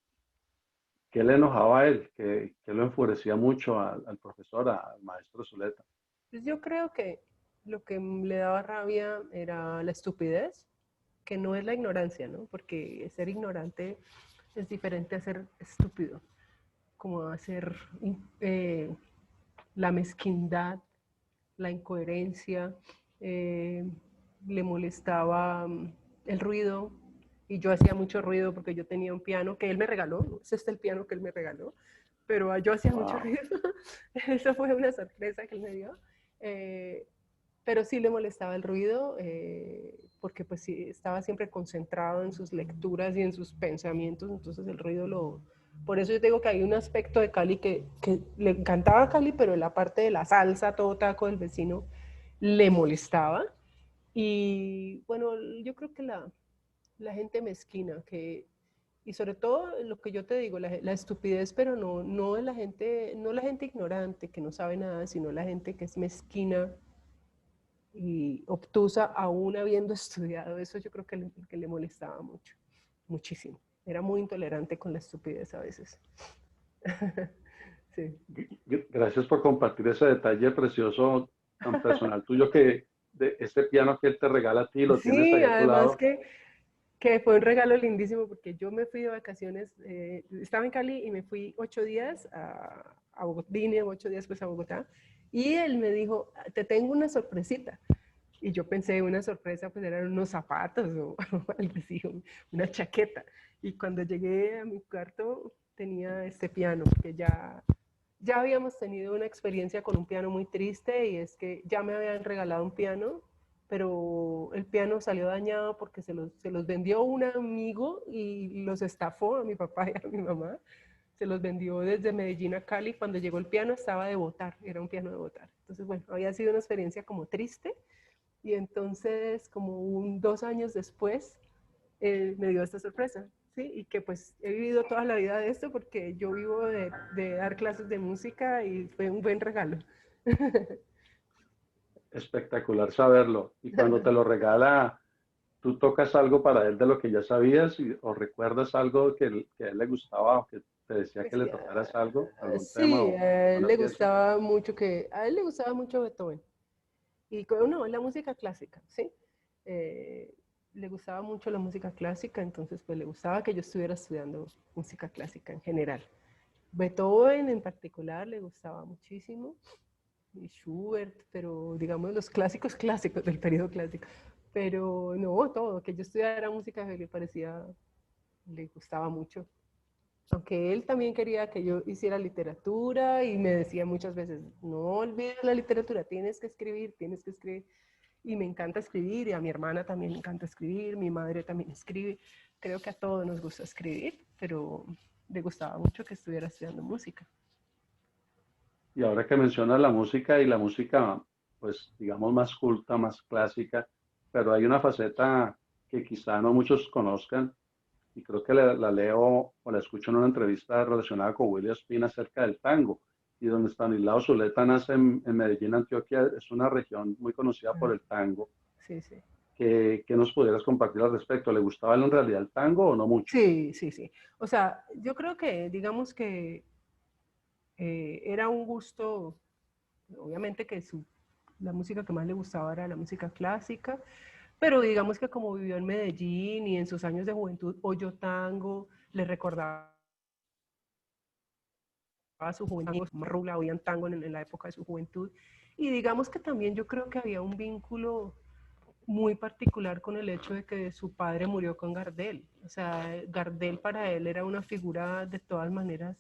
qué le enojaba a él? ¿Qué lo enfurecía mucho al profesor, al maestro Zuleta? Pues yo creo que lo que le daba rabia era la estupidez, que no es la ignorancia, ¿no? Porque ser ignorante es diferente a ser estúpido, como a ser eh, la mezquindad, la incoherencia, eh, le molestaba el ruido, y yo hacía mucho ruido porque yo tenía un piano que él me regaló, es el piano que él me regaló, pero yo hacía mucho Wow. ruido. Eso fue una sorpresa que él me dio. Eh, pero sí le molestaba el ruido, porque pues sí, estaba siempre concentrado en sus lecturas y en sus pensamientos, entonces el ruido Por eso yo digo que hay un aspecto de Cali que le encantaba a Cali, pero la parte de la salsa, todo taco del vecino, le molestaba. Y bueno, yo creo que la gente mezquina, y sobre todo lo que yo te digo, la estupidez, pero no de la gente, no la gente ignorante que no sabe nada, sino la gente que es mezquina y obtusa aún habiendo estudiado. Eso yo creo que le molestaba mucho, muchísimo. Era muy intolerante con la estupidez a veces. Sí. Gracias por compartir ese detalle precioso, tan personal tuyo, que de este piano que él te regala a ti, lo tienes Sí, ahí a tu además lado. que fue un regalo lindísimo porque yo me fui de vacaciones, estaba en Cali y me fui 8 días a Bogotá, vine 8 días pues a Bogotá y él me dijo, te tengo una sorpresita. Y yo pensé, una sorpresa, pues eran unos zapatos o algo así, una chaqueta. Y cuando llegué a mi cuarto tenía este piano, porque ya habíamos tenido una experiencia con un piano muy triste y es que ya me habían regalado un piano, pero el piano salió dañado porque se los vendió un amigo y los estafó a mi papá y a mi mamá. Se los vendió desde Medellín a Cali. Cuando llegó el piano estaba de botar, era un piano de botar. Entonces, bueno, había sido una experiencia como triste y entonces como 2 años después me dio esta sorpresa, ¿sí? Y que pues he vivido toda la vida de esto porque yo vivo de dar clases de música y fue un buen regalo. Espectacular saberlo. Y cuando te lo regala, ¿tú tocas algo para él de lo que ya sabías o recuerdas algo que a él le gustaba o que te decía que Pues, le tocaras algo, algún tema sí, o una pieza? a él le gustaba mucho Beethoven y no, la música clásica, ¿sí? Eh, Le gustaba mucho la música clásica, entonces pues le gustaba que yo estuviera estudiando música clásica en general. Beethoven en particular le gustaba muchísimo y Schubert, pero digamos los clásicos clásicos del periodo clásico. Pero no, todo, que yo estudiara música le parecía, le gustaba mucho. Aunque él también quería que yo hiciera literatura y me decía muchas veces, no olvides la literatura, tienes que escribir, tienes que escribir. Y me encanta escribir y a mi hermana también le encanta escribir, mi madre también escribe. Creo que a todos nos gusta escribir, pero le gustaba mucho que estuviera estudiando música. Y ahora que mencionas la música y la música, pues digamos más culta, más clásica, pero hay una faceta que quizá no muchos conozcan y creo que la leo o la escucho en una entrevista relacionada con William Spin acerca del tango. Y donde Stanislao Zuleta nace en Medellín, Antioquia, es una región muy conocida por Ah, el tango. sí, sí. Que nos pudieras compartir al respecto? ¿Le gustaba en realidad el tango o no mucho? Sí, sí, sí. O sea, yo creo que, digamos que era un gusto, obviamente que la música que más le gustaba era la música clásica, pero digamos que como vivió en Medellín y en sus años de juventud oyó tango, le recordaba a su juventud, Rula oían tango en la época de su juventud, y digamos que también yo creo que había un vínculo muy particular con el hecho de que su padre murió con Gardel. O sea, Gardel para él era una figura de todas maneras,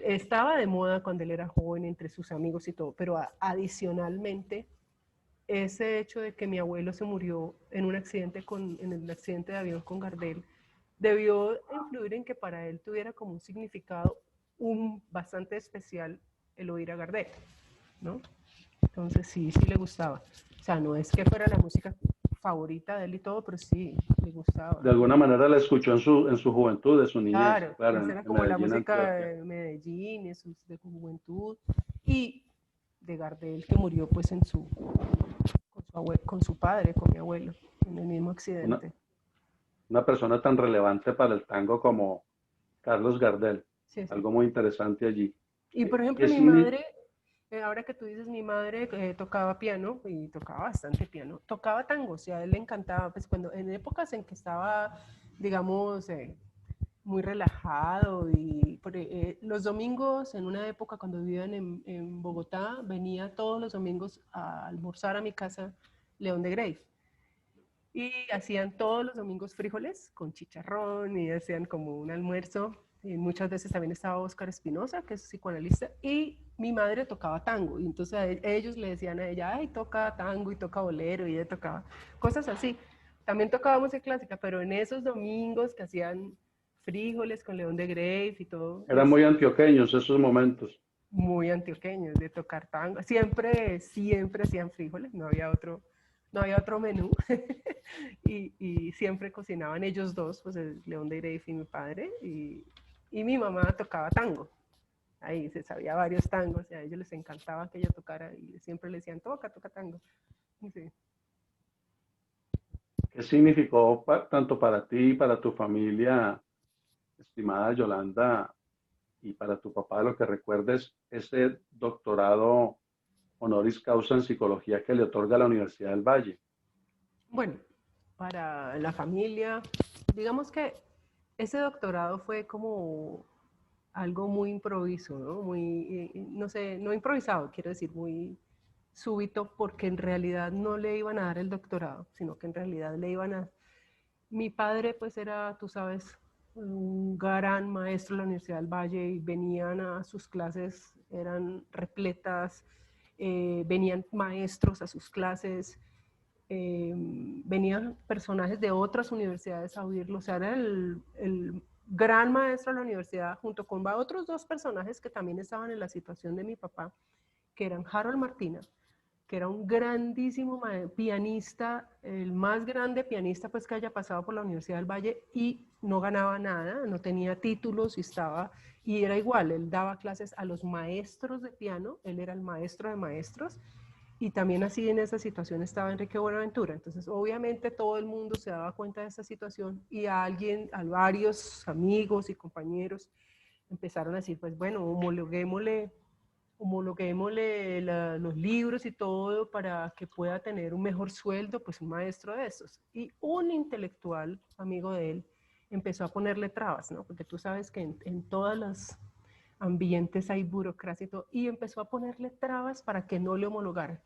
estaba de moda cuando él era joven entre sus amigos y todo, pero adicionalmente ese hecho de que mi abuelo se murió en un accidente en el accidente de avión con Gardel debió influir en que para él tuviera como un significado bastante especial el oír a Gardel, ¿no? Entonces sí, sí le gustaba. O sea, no es que fuera la música favorita de él y todo, pero sí, le gustaba. De alguna manera la escuchó en su juventud, de su niñez, Claro, claro, esa era en como la Medellín, música Antioquia. de Medellín, de su juventud, y de Gardel, que murió pues con su padre, con mi abuelo, en el mismo Una, accidente. una persona tan relevante para el tango como Carlos Gardel. Sí, sí. Algo muy interesante allí. Y por ejemplo, ¿Qué mi significa? madre, ahora que tú dices, mi madre tocaba piano y tocaba bastante piano, tocaba tango, o sea, a él le encantaba, pues cuando en épocas en que estaba, digamos, muy relajado y los domingos, en una época cuando vivían en Bogotá, venía todos los domingos a almorzar a mi casa León de Grey. Y hacían todos los domingos frijoles con chicharrón y hacían como un almuerzo. Y muchas veces también estaba Óscar Espinosa, que es psicoanalista, y mi madre tocaba tango. Y entonces ellos le decían a ella, ay, toca tango y toca bolero, y ella tocaba cosas así. También tocaba música clásica, pero en esos domingos que hacían frijoles con León de Grave y todo, Eran muy antioqueños esos momentos. muy antioqueños de tocar tango. Siempre, siempre hacían frijoles, no había otro menú. y siempre cocinaban ellos dos, pues el León de Grey y mi padre, y mi mamá tocaba tango. Ahí se sabía varios tangos y a ellos les encantaba que ella tocara y siempre le decían, toca, toca tango. Sí. ¿Qué significó tanto para ti y para tu familia, estimada Yolanda, y para tu papá, lo que recuerdes ese doctorado honoris causa en psicología que le otorga la Universidad del Valle? Bueno, para la familia, digamos que ese doctorado fue como algo muy improviso, ¿no? Muy, no sé, no improvisado, quiero decir, muy súbito, porque en realidad no le iban a dar el doctorado, sino que en realidad le iban a... Mi padre pues era, tú sabes, un gran maestro de la Universidad del Valle y venían a sus clases, eran repletas, venían maestros a sus clases, venían personajes de otras universidades a oírlo, o sea, era el gran maestro de la universidad junto con otros dos personajes que también estaban en la situación de mi papá, que eran Harold Martina, que era un grandísimo pianista, el más grande pianista pues que haya pasado por la Universidad del Valle y no ganaba nada, no tenía títulos y estaba, y era igual, él daba clases a los maestros de piano, él era el maestro de maestros, y también así en esa situación estaba Enrique Buenaventura. Entonces, obviamente todo el mundo se daba cuenta de esa situación y a varios amigos y compañeros empezaron a decir, pues bueno, homologuémosle los libros y todo para que pueda tener un mejor sueldo, pues un maestro de esos. Y un intelectual, amigo de él, empezó a ponerle trabas, ¿no? Porque tú sabes que en todas las ambientes hay burocracia y todo, y empezó a ponerle trabas para que no le homologaran.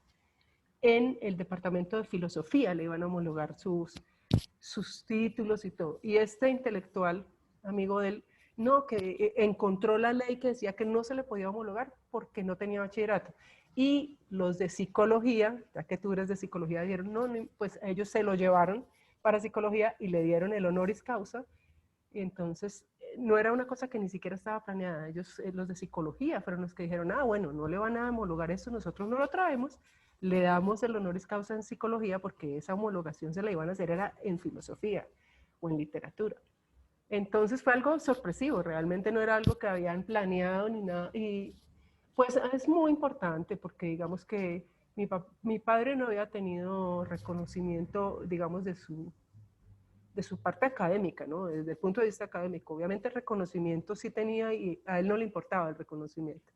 En el departamento de filosofía le iban a homologar sus títulos y todo. Y este intelectual, amigo de él, no, que encontró la ley que decía que no se le podía homologar porque no tenía bachillerato. Y los de psicología, ya que tú eres de psicología, dijeron, no, pues ellos se lo llevaron para psicología y le dieron el honoris causa. Y entonces no era una cosa que ni siquiera estaba planeada. Ellos, los de psicología, fueron los que dijeron, ah, bueno, no le van a homologar esto, nosotros no lo traemos, le damos el honoris causa en psicología porque esa homologación se la iban a hacer era en filosofía o en literatura. Entonces fue algo sorpresivo, realmente no era algo que habían planeado ni nada. Y pues es muy importante porque digamos que mi padre no había tenido reconocimiento, digamos, de su parte académica, ¿no? Desde el punto de vista académico. Obviamente el reconocimiento sí tenía y a él no le importaba el reconocimiento.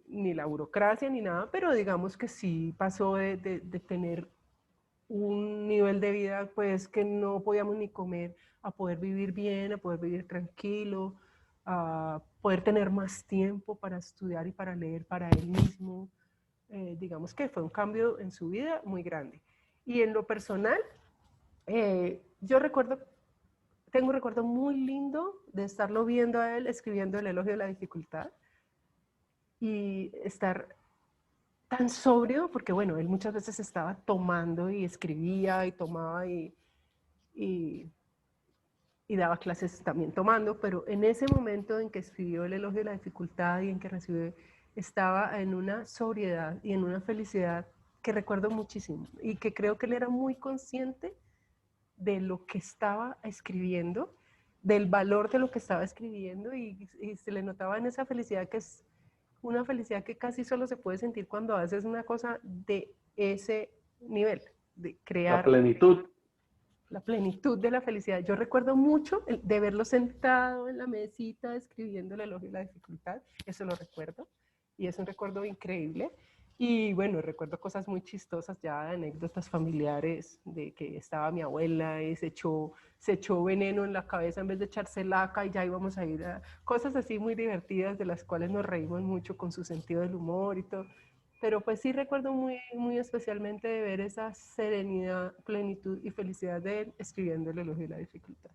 Ni la burocracia ni nada, pero digamos que sí pasó de tener un nivel de vida pues que no podíamos ni comer, a poder vivir bien, a poder vivir tranquilo, a poder tener más tiempo para estudiar y para leer para él mismo. Digamos que fue un cambio en su vida muy grande. Y en lo personal, yo recuerdo, tengo un recuerdo muy lindo de estarlo viendo a él escribiendo el elogio de la dificultad y estar tan sobrio, porque bueno, él muchas veces estaba tomando y escribía y tomaba y, y daba clases también tomando, pero en ese momento en que escribió el elogio de la dificultad y en que recibió, estaba en una sobriedad y en una felicidad que recuerdo muchísimo y que creo que él era muy consciente de lo que estaba escribiendo, del valor de lo que estaba escribiendo y se le notaba en esa felicidad que es una felicidad que casi solo se puede sentir cuando haces una cosa de ese nivel, de La crear plenitud. la plenitud de la felicidad. Yo recuerdo mucho de verlo sentado en la mesita escribiendo el elogio y la dificultad, eso lo recuerdo, y es un recuerdo increíble. Y bueno, recuerdo cosas muy chistosas ya, anécdotas familiares, de que estaba mi abuela y se echó veneno en la cabeza en vez de echarse laca y ya íbamos a ir a cosas así muy divertidas de las cuales nos reímos mucho con su sentido del humor y todo. Pero pues sí recuerdo muy, muy especialmente de ver esa serenidad, plenitud y felicidad de él escribiendo el elogio de la dificultad.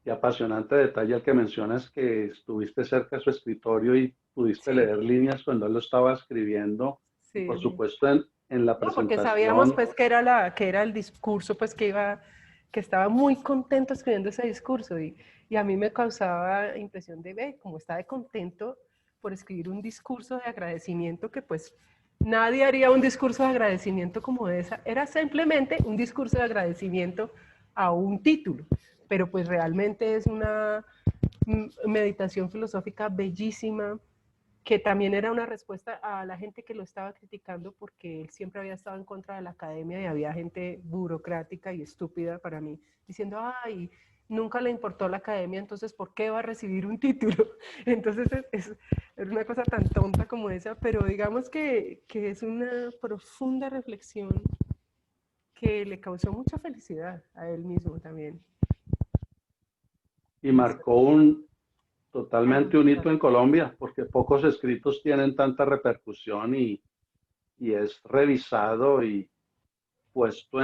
Y apasionante detalle el que mencionas que estuviste cerca de su escritorio y pudiste Sí, leer líneas cuando él lo estaba escribiendo. Y por sí. supuesto en la No, porque sabíamos presentación, pues que era el discurso pues que estaba muy contento escribiendo ese discurso y a mí me causaba impresión de ver cómo estaba contento por escribir un discurso de agradecimiento que pues nadie haría un discurso de agradecimiento como esa, era simplemente un discurso de agradecimiento a un título, pero pues realmente es una meditación filosófica bellísima, que también era una respuesta a la gente que lo estaba criticando porque él siempre había estado en contra de la academia y había gente burocrática y estúpida para mí, diciendo, ay, nunca le importó la academia, entonces ¿por qué va a recibir un título? Entonces es una cosa tan tonta como esa, pero digamos que es una profunda reflexión que le causó mucha felicidad a él mismo también. Y marcó Algo totalmente un hito importante. en Colombia, porque pocos escritos tienen tanta repercusión y es revisado y puesto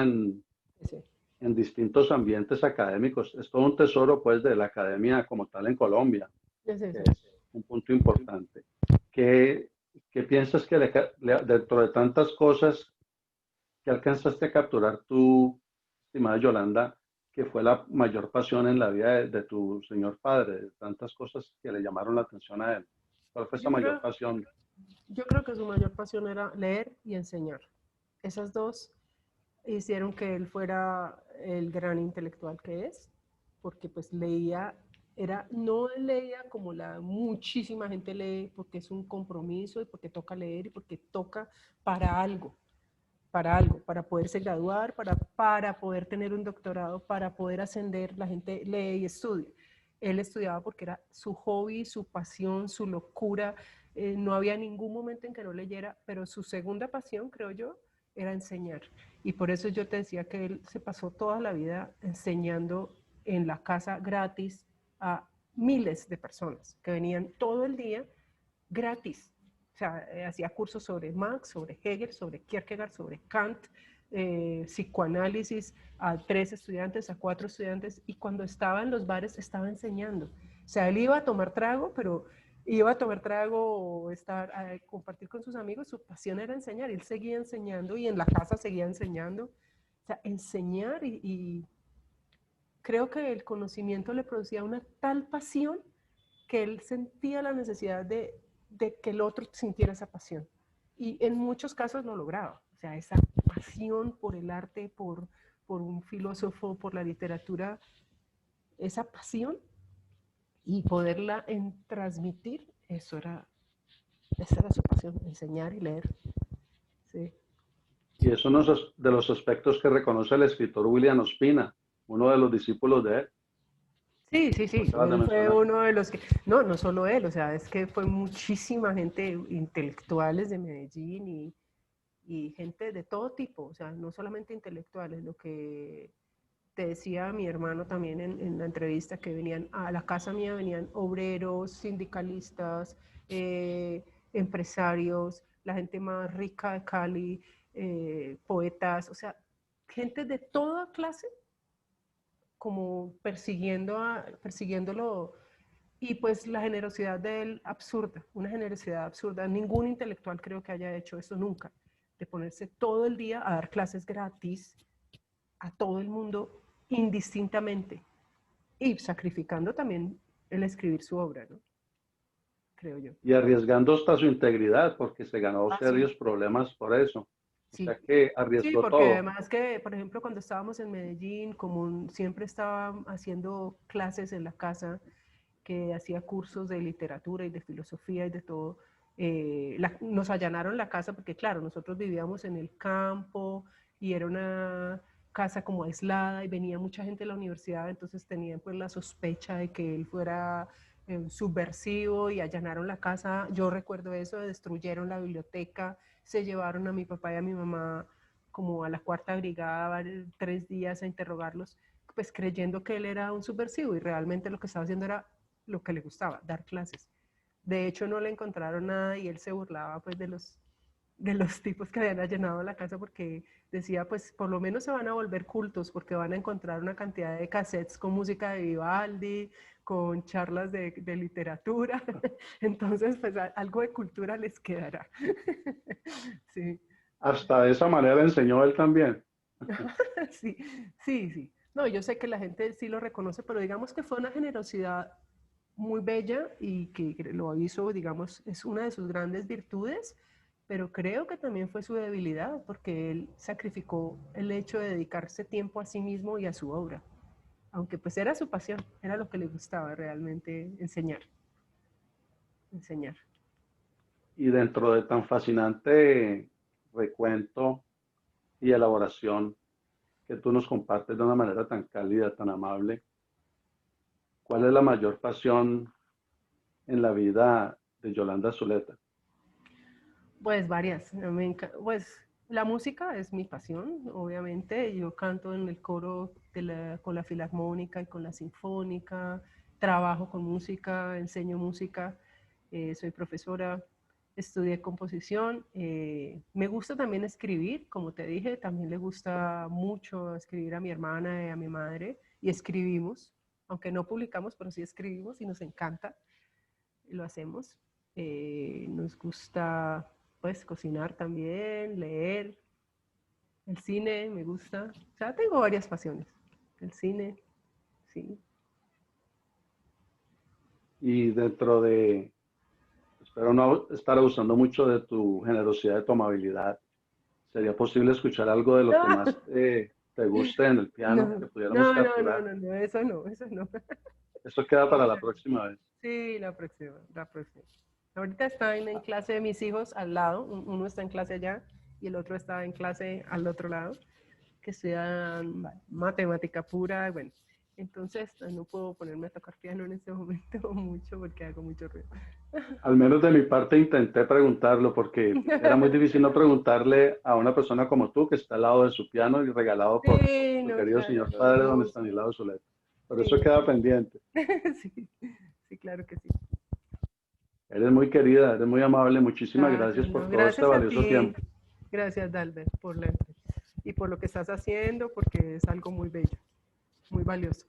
Sí, en distintos ambientes académicos. Es todo un tesoro, pues, de la academia como tal en Colombia, sí, sí, que sí. es un punto importante. ¿Qué, qué piensas que dentro de tantas cosas que alcanzaste a capturar tú, estimada Yolanda, que fue la mayor pasión en la vida de tu señor padre, de tantas cosas que le llamaron la atención a él? ¿Cuál fue esa Yo mayor creo, pasión? yo creo que su mayor pasión era leer y enseñar. Esas dos hicieron que él fuera el gran intelectual que es, porque pues leía, no leía como la muchísima gente lee, porque es un compromiso y porque toca leer y porque toca para algo, para poderse graduar, para poder tener un doctorado, para poder ascender, la gente lee y estudia. Él estudiaba porque era su hobby, su pasión, su locura. No había ningún momento en que no leyera, pero su segunda pasión, creo yo, era enseñar. Y por eso yo te decía que él se pasó toda la vida enseñando en la casa gratis a miles de personas que venían todo el día gratis. O sea, hacía cursos sobre Marx, sobre Hegel, sobre Kierkegaard, sobre Kant, psicoanálisis a 3 estudiantes, a 4 estudiantes, y cuando estaba en los bares estaba enseñando. O sea, él iba a tomar trago, pero iba a tomar trago o estar a compartir con sus amigos, su pasión era enseñar, él seguía enseñando y en la casa seguía enseñando. O sea, enseñar y creo que el conocimiento le producía una tal pasión que él sentía la necesidad de que el otro sintiera esa pasión. Y en muchos casos lo lograba. O sea, esa pasión por el arte, por un filósofo, por la literatura, esa pasión y poderla transmitir, esa era su pasión, enseñar y leer. Sí. Y es uno de los aspectos que reconoce el escritor William Ospina, uno de los discípulos de él. Sí, sí, Lo sí, acabas de él fue mencionar. uno de los que, no, no solo él, o sea, es que fue muchísima gente, intelectuales de Medellín y gente de todo tipo, o sea, no solamente intelectuales, lo que te decía mi hermano también en la entrevista, que venían a la casa mía, venían obreros, sindicalistas, empresarios, la gente más rica de Cali, poetas, o sea, gente de toda clase como persiguiéndolo y pues la generosidad de él absurda, una generosidad absurda. Ningún intelectual creo que haya hecho eso nunca, de ponerse todo el día a dar clases gratis a todo el mundo indistintamente y sacrificando también el escribir su obra, ¿no? Creo yo. Y arriesgando hasta su integridad, porque se ganó Ah, sí, serios problemas por eso. O sí. sea que Sí, arriesgó porque todo. además que, por ejemplo, cuando estábamos en Medellín, como siempre estaba haciendo clases en la casa, que hacía cursos de literatura y de filosofía y de todo, nos allanaron la casa porque, claro, nosotros vivíamos en el campo y era una casa como aislada y venía mucha gente de la universidad, entonces tenían pues la sospecha de que él fuera subversivo y allanaron la casa. Yo recuerdo eso, destruyeron la biblioteca, se llevaron a mi papá y a mi mamá como a la cuarta brigada 3 días a interrogarlos, pues creyendo que él era un subversivo y realmente lo que estaba haciendo era lo que le gustaba, dar clases. De hecho, no le encontraron nada y él se burlaba pues de los tipos que habían allanado la casa porque decía, pues por lo menos se van a volver cultos porque van a encontrar una cantidad de cassettes con música de Vivaldi, con charlas de literatura. Entonces, pues algo de cultura les quedará. Sí, Hasta de esa manera enseñó él también. sí, sí, sí. No, yo sé que la gente sí lo reconoce, pero digamos que fue una generosidad muy bella y que lo hizo, digamos, es una de sus grandes virtudes, pero creo que también fue su debilidad, porque él sacrificó el hecho de dedicarse tiempo a sí mismo y a su obra, aunque pues era su pasión, era lo que le gustaba realmente enseñar, enseñar. Y dentro de tan fascinante recuento y elaboración que tú nos compartes de una manera tan cálida, tan amable, ¿Cuál es la mayor pasión en la vida de Yolanda Zuleta? Pues varias. Pues la música es mi pasión, obviamente. Yo canto en el coro con la filarmónica y con la sinfónica, trabajo con música, enseño música, soy profesora, estudié composición. Me gusta también escribir, como te dije, también le gusta mucho escribir a mi hermana y a mi madre, y escribimos, aunque no publicamos, pero sí escribimos y nos encanta, lo hacemos. Nos gusta pues cocinar también, leer, el cine me gusta. O sea, tengo varias pasiones. El cine, sí. Y dentro de, espero no estar abusando mucho de tu generosidad, de tu amabilidad, ¿sería posible escuchar algo de lo que más te guste en el piano, No, que pudiéramos no, no, no, capturar? no, no, eso no, eso no. Eso queda para la Ahorita no. próxima vez. Sí, la próxima, la próxima. Ahorita están en clase de mis hijos al lado, uno está en clase allá y el otro está en clase al otro lado, que estudian matemática pura, bueno. Entonces no puedo ponerme a tocar piano en este momento mucho porque hago mucho ruido. Al menos de mi parte intenté preguntarlo porque era muy difícil no preguntarle a una persona como tú que está al lado de su piano y regalado por Sí, su no, querido claro, señor no, padre don no, Estanislao Zuleta. Pero eso sí, queda pendiente. sí, sí, claro que sí. Eres muy querida, eres muy amable. Muchísimas gracias Gracias, por no, todo este gracias a valioso ti. tiempo. Gracias, Dalbert, y por lo que estás haciendo, porque es algo muy bello, muy valioso.